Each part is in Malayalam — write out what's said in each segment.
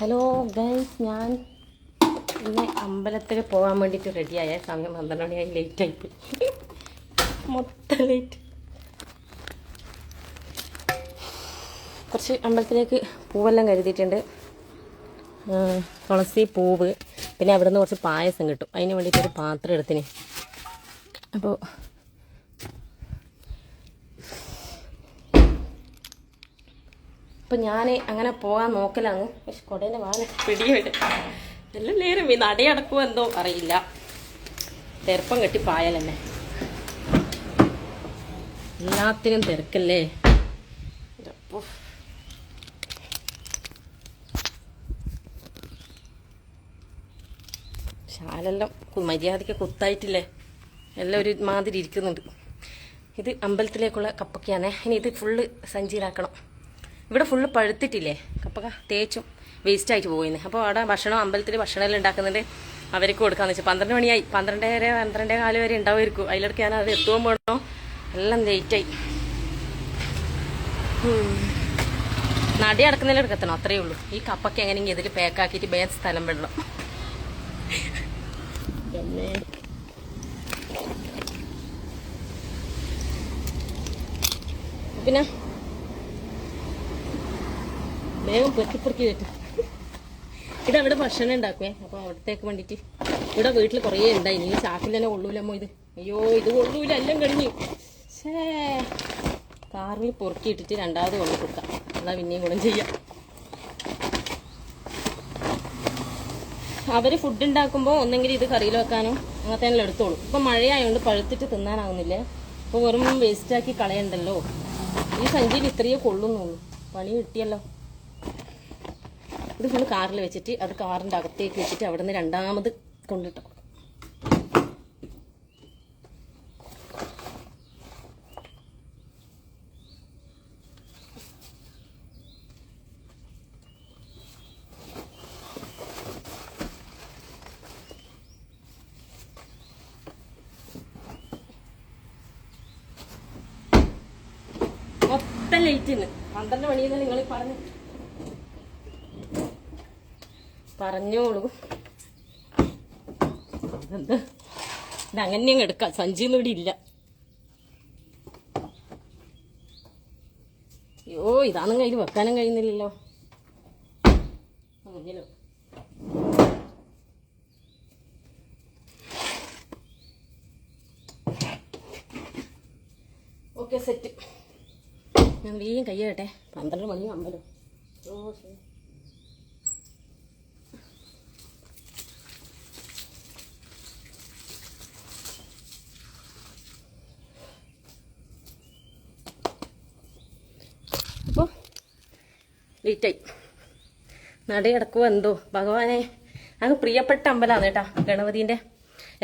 ഹലോ ഗൈസ്, ഞാൻ ഇന്ന് അമ്പലത്തിൽ പോകാൻ വേണ്ടിയിട്ട് റെഡിയായ സമയം 12 മണിയായി. ലേറ്റായിപ്പോയി, മൊത്തം ലേറ്റ്. കുറച്ച് അമ്പലത്തിലേക്ക് പൂവെല്ലാം കരുതിയിട്ടുണ്ട്. തുളസി പൂവ്, പിന്നെ അവിടെ നിന്ന് കുറച്ച് പായസം കിട്ടും. അതിന് വേണ്ടിയിട്ടൊരു പാത്രം എടുത്തിന്. അപ്പോൾ ഞാൻ അങ്ങനെ പോകാൻ നോക്കലാണ്. പക്ഷെ കൊടേൻ്റെ വാങ്ങി പിടിയുണ്ട്. എല്ലാം നേരം ഈ നടയടക്കുമോ എന്തോ അറിയില്ല. തിരപ്പം കെട്ടി പായാലെന്നെ എല്ലാത്തിനും തിരക്കല്ലേ. ശാലെല്ലാം മര്യാദയ്ക്ക് കുത്തായിട്ടില്ലേ, എല്ലാം ഒരു മാതിരി ഇരിക്കുന്നുണ്ട്. ഇത് അമ്പലത്തിലേക്കുള്ള കപ്പക്കയാണ്. ഇനി ഇത് ഫുള്ള് സഞ്ചിയിലാക്കണം. ഇവിടെ ഫുള്ള് പഴുത്തിട്ടില്ലേ കപ്പക്ക, തേച്ചും വേസ്റ്റായിട്ട് പോകുന്നത്. അപ്പോൾ അവിടെ അമ്പലത്തിൽ ഭക്ഷണമെല്ലാം ഉണ്ടാക്കുന്നുണ്ട്. അവർക്ക് കൊടുക്കാന്ന് വെച്ചാൽ 12 മണിയായി. 12:15 വരെ ഉണ്ടാവുമായിരിക്കും. അതിലിടയ്ക്ക് ഞാൻ അത് എത്തുമ്പോൾ പോകണോ, എല്ലാം ലേറ്റായി. നടി അടക്കുന്നതിലെടുക്ക് എത്തണം, അത്രയേ ഉള്ളൂ. ഈ കപ്പയ്ക്ക് എങ്ങനെയെങ്കിൽ ഇതിൽ പാക്കാക്കിയിട്ട് വേറെ സ്ഥലം വിടണം. പിന്നെ വേഗം പെറുക്കി വെക്കും. ഇതവിടെ ഭക്ഷണം ഉണ്ടാക്കുവേ. അപ്പോൾ അവിടത്തേക്ക് വേണ്ടിയിട്ട് ഇവിടെ വീട്ടിൽ കുറേ ഉണ്ടായി. ഈ ചാക്കിൽ തന്നെ കൊള്ളൂലമ്മോ ഇത്. അയ്യോ, ഇത് കൊള്ളൂല, എല്ലാം കഴിഞ്ഞു. കാറിൽ പൊറുക്കിയിട്ടിട്ട് രണ്ടാമത് കൊണ്ടു കൊടുക്കാം. അതാ പിന്നെയും ഗുണം ചെയ്യാം. അവർ ഫുഡ് ഉണ്ടാക്കുമ്പോൾ ഒന്നെങ്കിൽ ഇത് കറിയിൽ വെക്കാനോ അങ്ങനത്തെ എല്ലാം എടുത്തോളൂ. ഇപ്പം മഴയായതുകൊണ്ട് പഴുത്തിട്ട് തിന്നാനാവുന്നില്ലേ. അപ്പോൾ വെറും വേസ്റ്റാക്കി കളയണ്ടല്ലോ. ഈ സഞ്ചിയിൽ ഇത്രയേ കൊള്ളുന്നുള്ളൂ. പണി കിട്ടിയല്ലോ. ഇത് ഫുള്ള് കാറിൽ വെച്ചിട്ട് അത് കാറിൻ്റെ അകത്തേക്ക് വെച്ചിട്ട് അവിടെ നിന്ന് രണ്ടാമത് കൊണ്ടിട്ടോ. മൊത്തം ലേറ്റിന്ന് 12 മണിയെന്ന് നിങ്ങൾ പറഞ്ഞോളൂ. ഇതങ്ങനെ എടുക്കാം. സഞ്ചിയൊന്നും ഇവിടെ ഇല്ല. അയ്യോ, ഇതാന്നും കയ്യിൽ വെക്കാനും കഴിയുന്നില്ലല്ലോ. മുന്നിലോ ഓക്കെ, സെറ്റ്. ഞാൻ വേഗം കയ്യട്ടെ. 12 മണി അമ്പലം. ഓ ശരി. അപ്പോൾ ലേറ്റായി. നടയടക്കുമോ എന്തോ ഭഗവാനെ. അങ്ങ് പ്രിയപ്പെട്ട അമ്പലമാണ് കേട്ടോ, ഗണപതിൻ്റെ.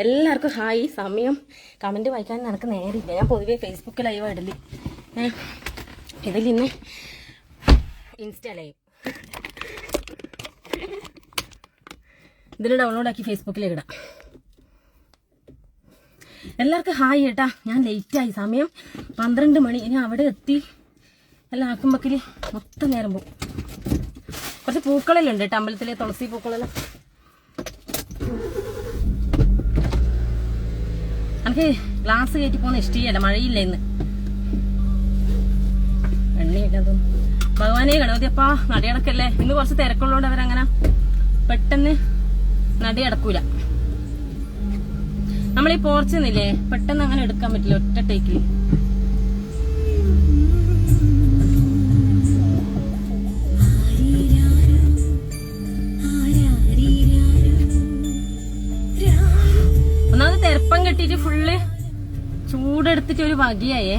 എല്ലാവർക്കും ഹായ്. സമയം കമൻറ്റ് വായിക്കാൻ എനിക്ക് നേരില്ല. ഞാൻ പൊതുവേ ഫേസ്ബുക്ക് ലൈവ് ഇടല്. ഇതിൽ ഇന്ന് ഇൻസ്റ്റാ ലൈവ് ഇതിൽ ഡൗൺലോഡാക്കി ഫേസ്ബുക്കിലേക്ക് ഇടാം. എല്ലാവർക്കും ഹായ് കേട്ടാ. ഞാൻ ലേറ്റായി. സമയം 12 മണി. ഇനി അവിടെ എത്തി എല്ലാം ആക്കുമ്പക്കിൽ മൊത്തം നേരം പോകും. കുറച്ച് പൂക്കളെല്ലാം ഉണ്ട് കേട്ടോ അമ്പലത്തിലെ, തുളസി പൂക്കളെല്ലാം. എനിക്ക് ഗ്ലാസ് കയറ്റി പോകുന്ന ഇഷ്ടമല്ല. മഴയില്ല ഇന്ന്, എണ്ണയില്ല തോന്നുന്നു. ഭഗവാനെ ഗണപതിയപ്പാ, നടയടക്കല്ലേ. ഇന്ന് കുറച്ച് തിരക്കുള്ളതുകൊണ്ട് അവരങ്ങനെ പെട്ടെന്ന് നടയടക്കൂല. നമ്മളീ പോർച്ചെന്നില്ലേ, പെട്ടെന്ന് അങ്ങനെ എടുക്കാൻ പറ്റില്ല ഒറ്റ ടേക്കിൽ. ഒന്നാമത് തെരപ്പം കെട്ടിട്ട് ഫുള്ള് ചൂടെടുത്തിട്ട് ഒരു വകയായേ.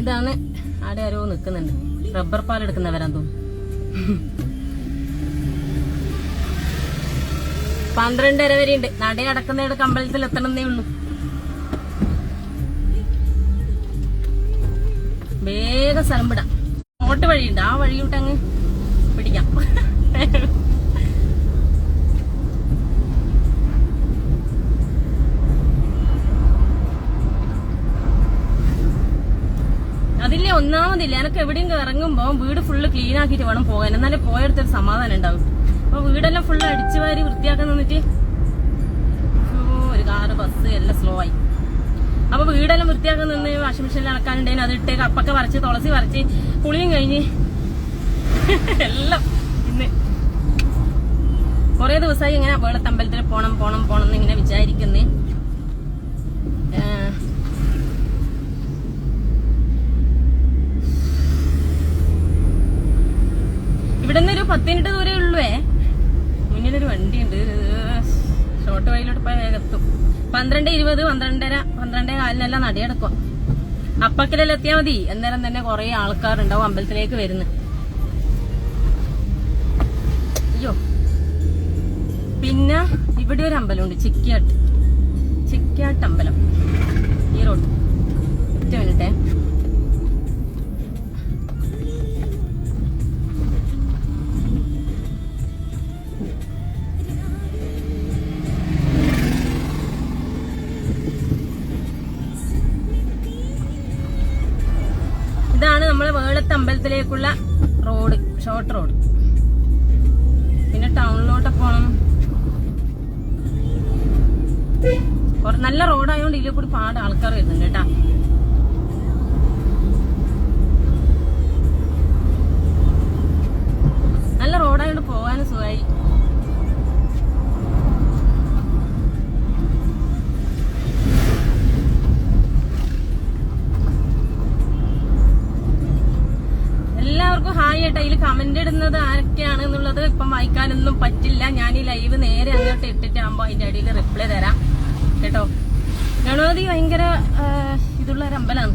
ഇതാണ് ആടെ ആരോ നിൽക്കുന്നുണ്ട്. റബ്ബർ പാൽ എടുക്കുന്നവരാന്ന് തോന്നുന്നു. 12:30 വരെ ഉണ്ട്. നടയടക്കുന്നിടക്ക് അമ്പലത്തിൽ എത്തണമെന്നേ ഉള്ളൂ. വേഗം സ്ഥലം വിടാം. അങ്ങോട്ട് വഴിയുണ്ട്, ആ വഴിയോട്ട് അങ്ങ് പിടിക്കാം. അതില്ലേ ഒന്നാമതില്ല, എനക്ക് എവിടെയും ഇറങ്ങുമ്പോ വീട് ഫുള്ള് ക്ലീൻ ആക്കിയിട്ട് വേണം പോകാൻ, എന്നാലേ പോയെടുത്തൊരു സമാധാനം ഉണ്ടാവും. അപ്പൊ വീടെല്ലാം ഫുള്ള് അടിച്ചു വാരി വൃത്തിയാക്കാൻ നിന്നിട്ട് ഒരു കാറ് ബസ് എല്ലാം സ്ലോ ആയി. അപ്പൊ വീടെല്ലാം വൃത്തിയാക്കാൻ നിന്ന് വാഷിംഗ് മെഷീനിൽ അടക്കാനുണ്ടായിരുന്നു, അതിട്ട് കപ്പൊക്കെ പറിച്ച് തുളസി പറിച്ച് കുളിയും കഴിഞ്ഞ് എല്ലാം ഇന്ന് കൊറേ ദിവസമായി ഇങ്ങനെ വേളത്തമ്പലത്തിൽ പോണം പോണം പോണം എന്ന് ഇങ്ങനെ വിചാരിക്കുന്നേ. ഇവിടെ നിന്ന് ഒരു 10 മിനിറ്റ് ദൂരേ ഉള്ളുവേ. മുന്നിലൊരു വണ്ടിയുണ്ട്, ഷോർട്ട് വഴിയിലോട്ട് പോയാൽ വേഗം എത്തും. 12:20 12:15 നടയടക്കും. അപ്പക്കലെല്ലാം എത്തിയാൽ മതി. അന്നേരം തന്നെ കുറെ ആൾക്കാരുണ്ടാവും അമ്പലത്തിലേക്ക് വരുന്നത്. അയ്യോ, പിന്നെ ഇവിടെ ഒരു അമ്പലമുണ്ട്, ചിക്ക്യാട്ട് അമ്പലം. ഈ റോഡ് ഒറ്റ മിനിറ്റേ. ഇതാണ് നമ്മളെ വേളത്തെ അമ്പലത്തിലേക്കുള്ള റോഡ്, ഷോർട്ട് റോഡ്. പിന്നെ ടൗണിലോട്ട് പോണം. നല്ല റോഡായോണ്ട് ഇതിലെ കൂടി പാട് ആൾക്കാർ വരുന്നുണ്ട് കേട്ടാ. നല്ല റോഡായോണ്ട് പോകാനും സുഖമായി. എല്ലാവർക്കും ഹായ് ഏട്ടാ. ഇതിൽ കമന്റ് ഇടുന്നത് ആരൊക്കെയാണ് എന്നുള്ളത് ഇപ്പം വായിക്കാനൊന്നും പറ്റില്ല. ഞാൻ ഈ ലൈവ് നേരെ അങ്ങോട്ട് ഇട്ടിട്ടാകുമ്പോ അതിന്റെ അടിയിൽ റിപ്ലൈ തരാം കേട്ടോ. ഗണപതി ഭയങ്കര ഇതുള്ള ഒരു അമ്പലമാണ്.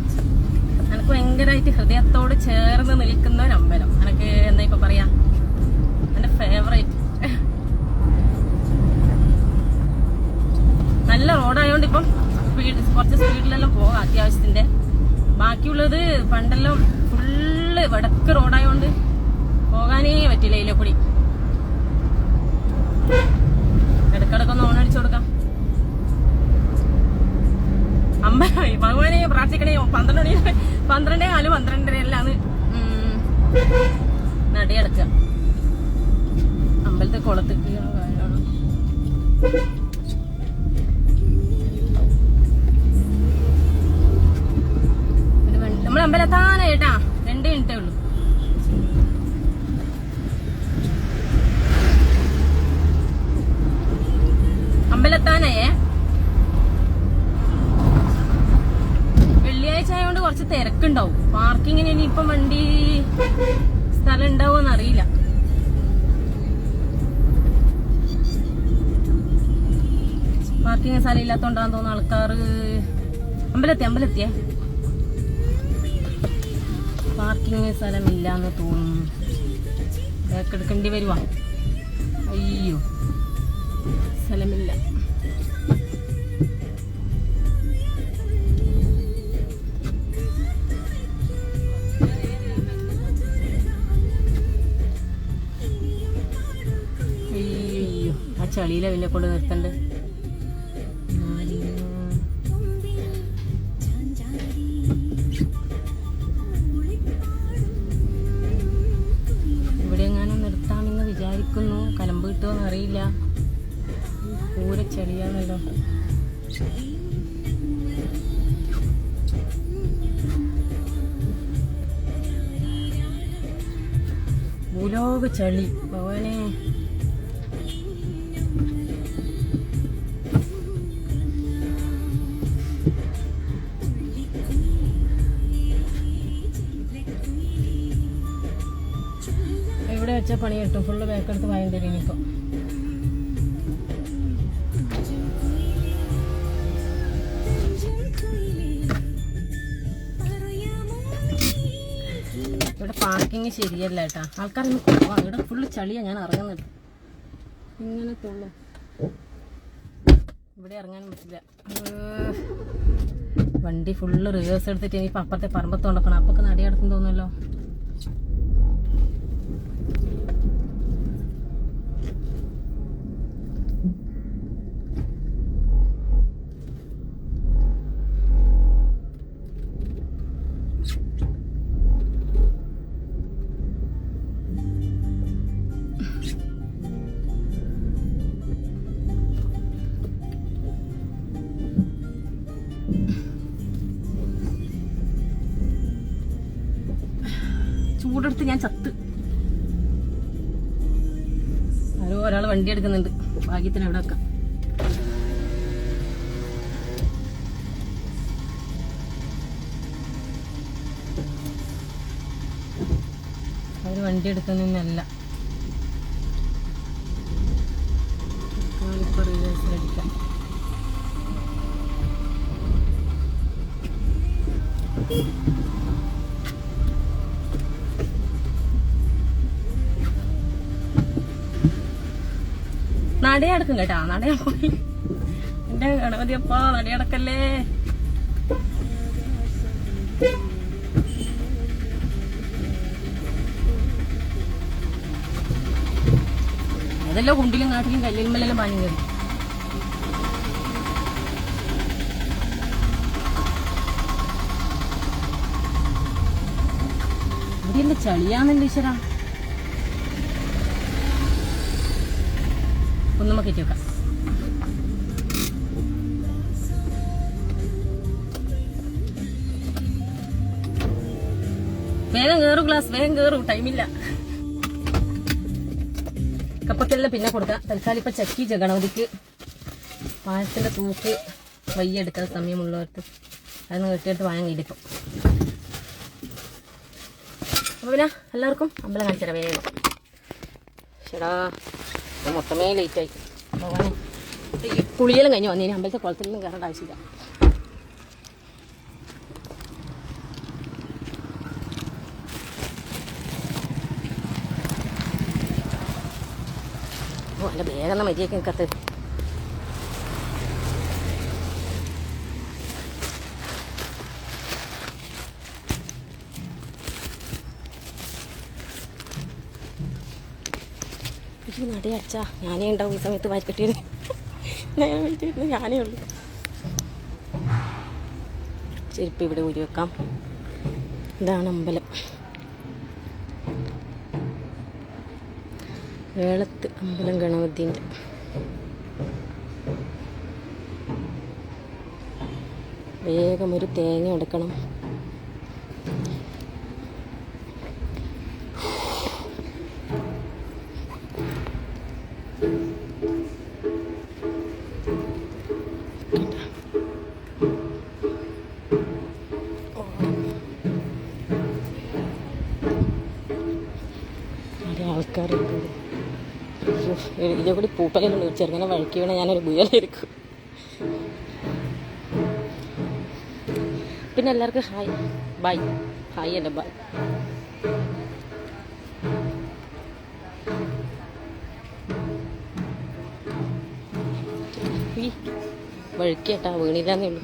എനിക്ക് ഭയങ്കരമായിട്ട് ഹൃദയത്തോട് ചേർന്ന് നിൽക്കുന്ന ഒരു അമ്പലം. എനിക്ക് എന്താ ഇപ്പൊ പറയാ, എന്റെ ഫേവറേറ്റ്. നല്ല റോഡായോണ്ട് ഇപ്പം കുറച്ച് സ്പീഡിലെല്ലാം പോകാം അത്യാവശ്യത്തിന്റെ. ബാക്കിയുള്ളത് പണ്ടെല്ലാം ഫുള്ള് വടക്ക് റോഡായോണ്ട് പോകാനേ പറ്റില്ല. ഇതിലെ കൂടി ഇടക്കിടക്കൊന്ന് ഓണടിച്ചു കൊടുക്കാം. ഭഗവാനെ പ്രാർത്ഥിക്കണേ. 12:4 12:30 എല്ലാന്ന് നടയടക്കുക അമ്പലത്തെ കുളത്തേക്ക്. നമ്മൾ അമ്പലത്താനേ കേട്ടാ, 2 മിനിറ്റേ ഉള്ളൂ. അമ്പലത്താനേ വെള്ളിയാഴ്ച ആയതുകൊണ്ട് കുറച്ച് തിരക്കുണ്ടാവും. പാർക്കിങ്ങിന് ഇനിയിപ്പം വണ്ടി സ്ഥലം ഉണ്ടാവുമെന്ന് അറിയില്ല. പാർക്കിങ് സ്ഥലം ഇല്ലാത്തോണ്ടാന്ന് തോന്നുന്നു ആൾക്കാർ. അമ്പലത്തിയേ പാർക്കിങ് സ്ഥലമില്ലാന്ന് തോന്നുന്നു. എടുക്കേണ്ടി വരുവാ. അയ്യോ, സ്ഥലമില്ല. അയ്യോ, ആ ചളിയിലെ പിന്നെ കൊണ്ട് നിർത്തണ്ട്. കലമ്പ് കിട്ടുമോന്ന് അറിയില്ല. പൂര ചെളിയാണല്ലോ. ഭൂലോക ചളി ഭവനെ. ഇവിടെ വെച്ച പണി കിട്ടും. ഫുള്ള് ബാക്കെടുത്ത് വാങ്ങേണ്ടി വരും ഇനിയിപ്പോൾ. ഇവിടെ പാർക്കിങ് ശരിയല്ല കേട്ടാ. ആൾക്കാരൊന്നും കുറവാണ്. ഇവിടെ ഫുള്ള് ചളിയാണ്. ഞാൻ ഇറങ്ങുന്നത് ഇങ്ങനെ തുള്ളു. ഇവിടെ ഇറങ്ങാനും പറ്റില്ല. വണ്ടി ഫുള്ള് റിവേഴ്സ് എടുത്തിട്ട് ഇനിയിപ്പോൾ അപ്പുറത്തെ പറമ്പത്ത് കൊണ്ടുപോകണം. അപ്പൊക്കെ നടിയടക്കും തോന്നുമല്ലോ. ചൂടെടുത്ത് ഞാൻ ചത്ത്. ആരോ ഒരാൾ വണ്ടി എടുക്കുന്നുണ്ട്, ഭാഗ്യത്തിന് എവിടെ വെക്കാം. അവര് വണ്ടി എടുക്കുന്നല്ല, റിവേഴ്സിലടിക്കാം. നടയടക്കും കേട്ടാ, നടയാ പോയി. എന്റെ ഗണപതിയപ്പാ, നടയടക്കല്ലേ. അതെല്ലാം കുണ്ടിലും കാട്ടിലും കല്ലിന്മലെല്ലാം പാഞ്ഞു കയറി. ഇവിടെയല്ലേ ചളിയാന്നല്ലേ ഈശ്വരാ. ഒന്നും കയറ്റി വെക്കാം. വേഗം കയറും ഗ്ലാസ്, വേഗം കയറും, ടൈമില്ല. കപ്പക്കെല്ലാം പിന്നെ കൊടുക്കാം. തൽക്കാലം ഇപ്പൊ ചക്കി ഗണപതിക്ക് പായസത്തിന്റെ തൂക്ക് വയ്യെടുക്കാൻ സമയമുള്ളവർക്ക് അതൊന്ന് കെട്ടിയിട്ട് വാങ്ങാൻ കഴിയിപ്പം. അപ്പൊ പിന്നെ എല്ലാവർക്കും അമ്പലം കാണിച്ചു തരാം വേഗം. ചേടാ മൊത്തമേ ലേറ്റായി. ഭഗവാനെ കുളിയെല്ലാം കഴിഞ്ഞ് വന്നേനെ, അമ്പലത്തെ കുളത്തിലൊന്നും കയറേണ്ട ആവശ്യമില്ല. ഓ എൻ്റെ വേഗം മതിയൊക്കെ നിൽക്കത്ത്. ഈ നടയച്ചാ ഞാനേ ഉണ്ടാവും ഈ സമയത്ത് വായിക്കെട്ടിയത്. ഞാൻ വീട്ടിൽ ഞാനേ ഉള്ളൂ. ചെരുപ്പ് ഇവിടെ ഊരി വെക്കാം. ഇതാണ് അമ്പലം, വേളത്ത് അമ്പലം ഗണപതിൻ്റെ. വേഗം ഒരു തേങ്ങ എടുക്കണം. ആൾക്കാരുണ്ട്. ഇതിൻ്റെ കൂടി പൂപ്പലുണ്ട്. ചെറുങ്ങനെ വഴക്കി വീണ ഞാനൊരു ബുയലായിരിക്കും. പിന്നെ എല്ലാവർക്കും ഹായ് ബൈ. ഹായ് അല്ല ബൈ. വഴുക്കേട്ടാ, വീണില്ലാന്നേ ഉള്ളൂ.